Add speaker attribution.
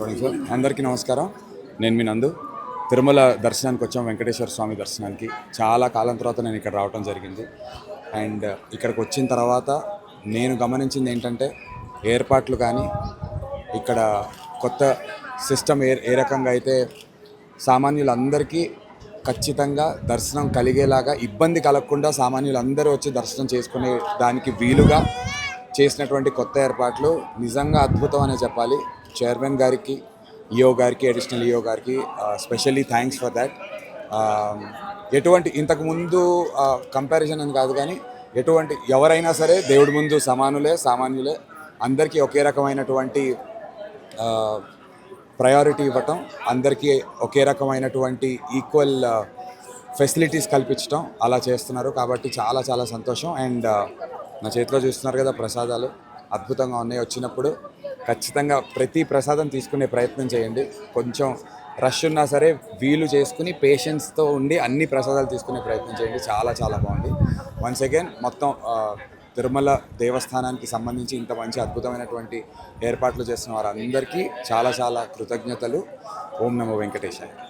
Speaker 1: అందరికీ నమస్కారం. నేను మీ నందు. తిరుమల దర్శనానికి వచ్చాం, వెంకటేశ్వర స్వామి దర్శనానికి. చాలా కాలం తర్వాత నేను ఇక్కడ రావడం జరిగింది. అండ్ ఇక్కడికి వచ్చిన తర్వాత నేను గమనించింది ఏంటంటే, ఏర్పాట్లు కానీ ఇక్కడ కొత్త సిస్టమ్ ఏ రకంగా అయితే సామాన్యులందరికీ ఖచ్చితంగా దర్శనం కలిగేలాగా, ఇబ్బంది కలగకుండా సామాన్యులందరూ వచ్చి దర్శనం చేసుకునే దానికి వీలుగా చేసినటువంటి కొత్త ఏర్పాట్లు నిజంగా అద్భుతం అనే చెప్పాలి. చైర్మన్ గారికి, ఈఓ గారికి, అడిషనల్ ఈఓ గారికి స్పెషల్లీ థ్యాంక్స్ ఫర్ దాట్. ఎటువంటి ఇంతకుముందు కంపారిజన్ అని కాదు, కానీ ఎవరైనా సరే దేవుడి ముందు సామాన్యులే. అందరికీ ఒకే రకమైనటువంటి ప్రయారిటీ ఇవ్వటం, అందరికీ ఒకే రకమైనటువంటి ఈక్వల్ ఫెసిలిటీస్ కల్పించడం అలా చేస్తున్నారు. కాబట్టి చాలా చాలా సంతోషం. అండ్ నా చేతిలో చూస్తున్నారు కదా, ప్రసాదాలు అద్భుతంగా ఉన్నాయి. వచ్చినప్పుడు ఖచ్చితంగా ప్రతి ప్రసాదం తీసుకునే ప్రయత్నం చేయండి. కొంచెం రష్ ఉన్నా సరే వీలు చేసుకుని పేషెన్స్తో ఉండి అన్ని ప్రసాదాలు తీసుకునే ప్రయత్నం చేయండి. చాలా చాలా బాగుంది. వన్స్ అగైన్ మొత్తం తిరుమల దేవస్థానానికి సంబంధించి ఇంత మంచి అద్భుతమైనటువంటి ఏర్పాట్లు చేస్తున్న వారందరికీ చాలా చాలా కృతజ్ఞతలు. ఓం నమో వెంకటేశాయ.